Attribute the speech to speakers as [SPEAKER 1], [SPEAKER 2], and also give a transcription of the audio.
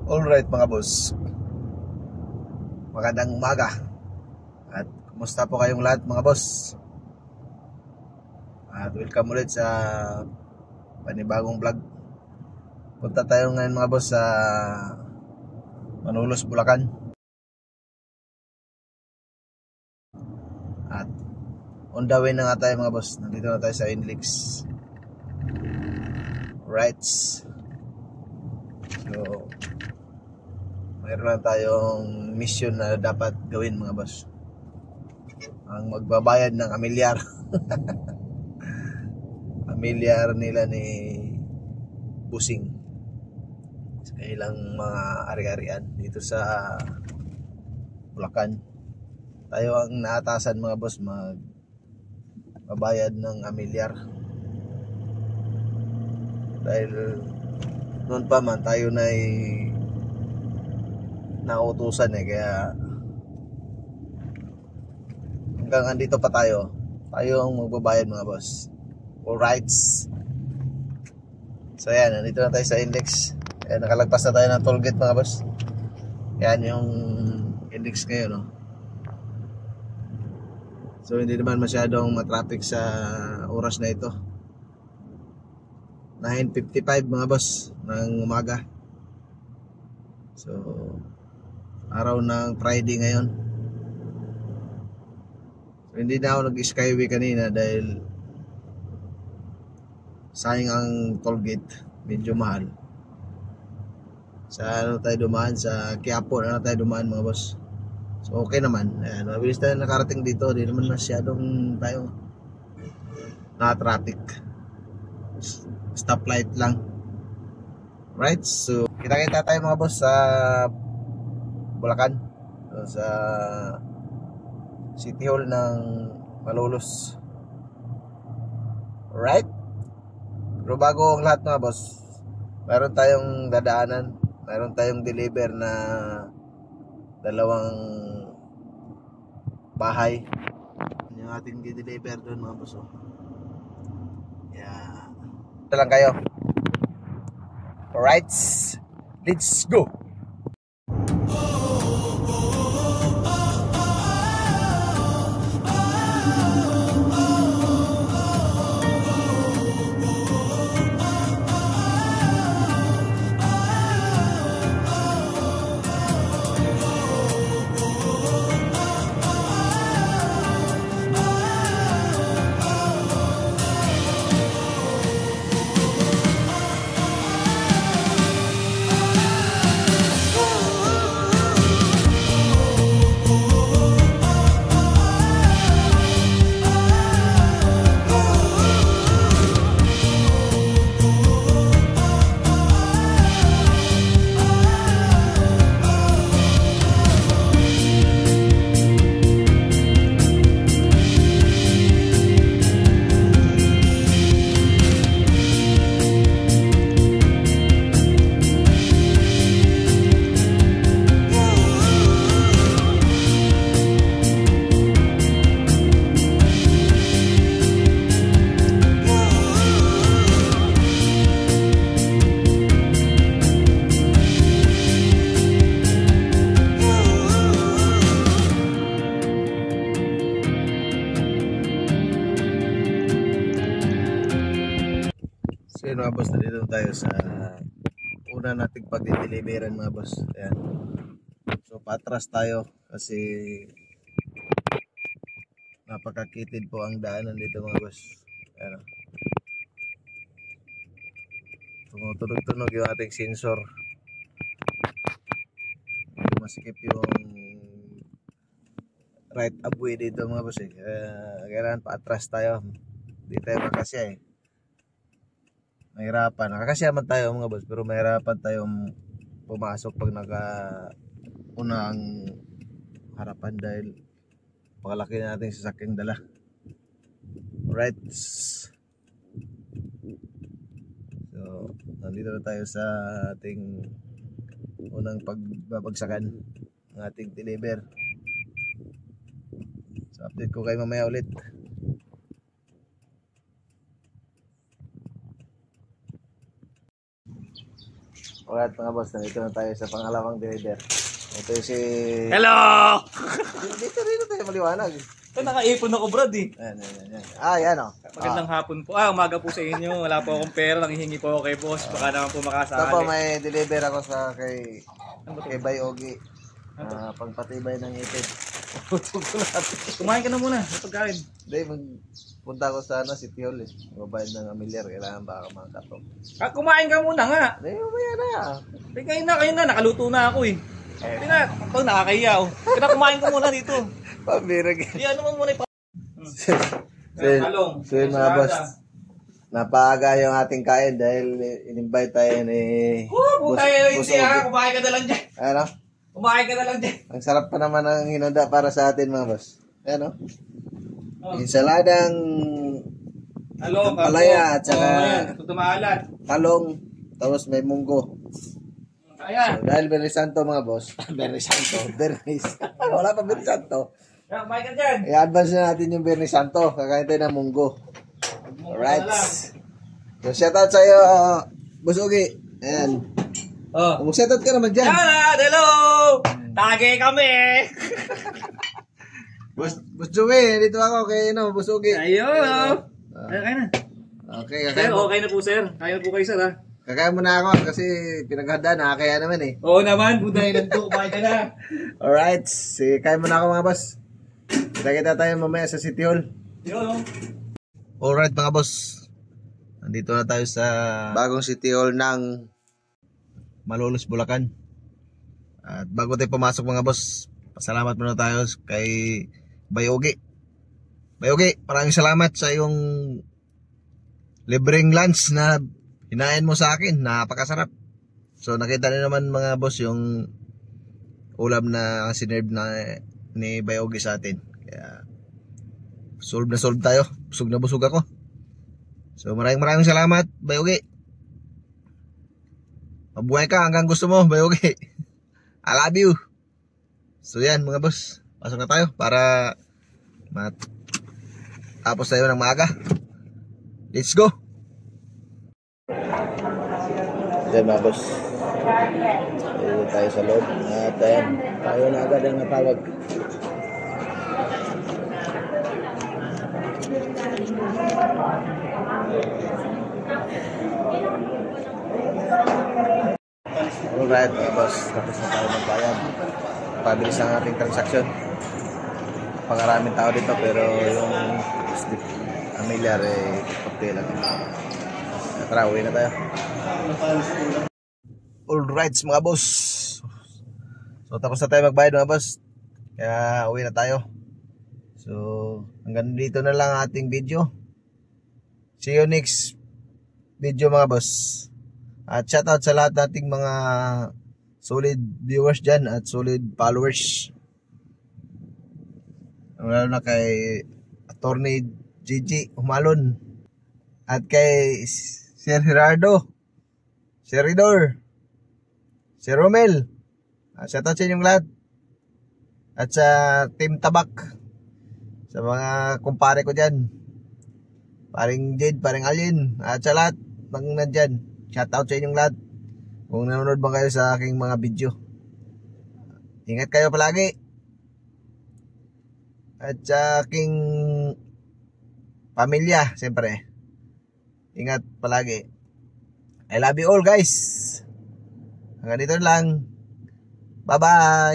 [SPEAKER 1] Alright mga boss, magandang umaga. At kumusta po kayong lahat mga boss? At welcome ulit sa panibagong vlog. Punta tayo ngayon mga boss sa Manolos, Bulacan. At on the way na nga tayo mga boss. Nandito na tayo sa Inlix. Right. So mayroon na tayong mission na dapat gawin mga boss. Ang magbabayad ng amilyar. Amilyar nila ni Busing sa kanilang mga ari-arian dito sa Bulacan. Tayo ang naatasan mga boss magbabayad ng amilyar. Dahil noon pa man tayo na nautusan kaya hanggang andito pa tayo ang magbabayad mga boss. Alright. So yan, nandito na tayo sa Index. Ayan, nakalagpas na tayo ng toll gate mga boss. Yan yung Index ngayon, no? So hindi naman masyadong matraffic sa oras na ito. 9:55 mga boss ng umaga. So araw ng Friday ngayon. So, hindi na ako nag-skyway kanina dahil sayang ang toll gate, medyo mahal. Sa ano tayo dumaan, sa Quiapo na tayo dumaan mga boss. So okay naman. Ayan, mabilis tayo nakarating dito. Hindi naman masyadong tayo na-traffic. Stoplight lang. Right? So kita-kita tayo mga boss sa Bulacan, sa City Hall ng Malolos. Right? Pero bago ang lahat mga boss, mayroon tayong dadaanan, mayroon tayong deliver na dalawang bahay. Yung ating di-deliver doon mga boss. Yeah. Ito lang kayo. Alright, let's go. So yun mga boss, nandito tayo sa una nating pag-deliveran mga boss. Ayan. So patras tayo kasi napakakitid po ang daanan dito mga boss. Ayan. Tumutunog-tunog yung ating sensor. Medyo masikip yung right up way dito mga boss. Kailangan patras tayo. Hindi tayo makasya Mahirapan. Nakakasya man tayo mga boss, pero mahirapan tayong pumasok pag naka-una ang harapan dahil pakalaki na natin sasakyang dala. Alright. So, nandito na tayo sa ating unang pagbabagsakan ng ating deliver. So, update ko kayo mamaya ulit. Alright mga boss, nandito na tayo sa pangalawang deliver. Ito yung si...
[SPEAKER 2] Hello!
[SPEAKER 1] Dito tayo maliwanag.
[SPEAKER 2] Nakaipon ako, Brad eh.
[SPEAKER 1] Yan. Yan o.
[SPEAKER 2] Magandang hapon po. Umaga po sa inyo. Wala po akong pera. Nanghihingi po ako kay boss. Baka naman po
[SPEAKER 1] Ito
[SPEAKER 2] makasali.
[SPEAKER 1] po, may deliver ako sa kay Bay Ogi. Pagpatibay ng ipid.
[SPEAKER 2] Kumain ka na muna. Sa pagkain.
[SPEAKER 1] Hindi, punta ko sa City Hall eh. Mabayad ng amilyar. Kailangan baka mga katong.
[SPEAKER 2] Kumain ka muna nga.
[SPEAKER 1] Hindi, mamaya na.
[SPEAKER 2] Kayo na. Nakaluto na ako eh. Hindi na. Ito, nakakahiya oh. Kaya kumain ka muna dito.
[SPEAKER 1] Pambirag.
[SPEAKER 2] Di ano mo muna yung
[SPEAKER 1] So yun mga boss, napaaga yung ating kain dahil in-invite tayo ni
[SPEAKER 2] kumain ka na lang dyan.
[SPEAKER 1] Ano?
[SPEAKER 2] Kumain ka na lang dyan.
[SPEAKER 1] Ang sarap pa naman ang hinanda para sa atin mga boss. Ano? Insaladang palaya at saka talong, tapos may munggo.
[SPEAKER 2] Ayan.
[SPEAKER 1] So, dahil Berry Santo mga boss. Berry Wala pa Berry Santo.
[SPEAKER 2] Kumain ka dyan.
[SPEAKER 1] I-advance na natin yung Berry Santo. Kakain tayo ng munggo. Alright. So shoutout sa'yo, Boss Ogi. Ayan. Shoutout ka naman dyan.
[SPEAKER 2] Hello! Tage kami!
[SPEAKER 1] Boss Joey, dito ako kay Boss Ogi.
[SPEAKER 2] Ayun! Kaya na.
[SPEAKER 1] Okay,
[SPEAKER 2] Sir, okay na po sir. Kaya na po kayo sir ha.
[SPEAKER 1] Kakain mo na ako kasi pinaghanda na kaya naman eh.
[SPEAKER 2] Oo naman, buday nandito, kumain ka na.
[SPEAKER 1] Alright, kain mo na ako mga boss. Kita tayo mamaya sa City Hall.
[SPEAKER 2] Yun.
[SPEAKER 1] Alright mga boss. Nandito na tayo sa bagong City Hall ng Malolos, Bulacan. At bago tayo pumasok mga boss, pasalamat muna tayo kay Bay Ogi. Bay Ogi, maraming salamat sa iyong libreng lunch na hinain mo sa akin. Napakasarap. So nakita niyo naman mga boss yung ulam na sinerve na ni Bay Ogi sa atin. Kaya solve na solve tayo. Busog na busog ako. So maraming salamat Bay Ogi. Mabuhay ka hanggang gusto mo Bay Ogi. I love you. So yan mga boss, pasok na tayo para tapos tayo ng maaga. Let's go. Yan mga boss, ayun tayo sa loob. At ayan, tayo na agad ang natawag. Alright mga boss, tapos na tayo magbayad. Pabilis ang ating transaksyon. Pangaraming tao dito pero yung amilyar konti lang. Tara, uwi na tayo. Alright mga boss, so tapos na tayo magbayad mga boss. Kaya uwi na tayo. So hanggang dito na lang ating video. See you next video mga boss. At shoutout sa lahat nating mga solid viewers dyan at solid followers. Lalo na kay Attorney Gigi Humalon at kay Sir Gerardo, Sir Ridor, Sir Romel. Shoutout sa inyong lahat. At sa Team Tabak, sa mga kumpare ko dyan, paring Jade, paring Alin, at sa lahat ng nandyan. Shoutout sa inyong lahat. Kung nanonood ba kayo sa aking mga video, ingat kayo palagi. At sa aking pamilya, siyempre, ingat palagi. I love you all guys. Hanggang dito lang. Bye bye.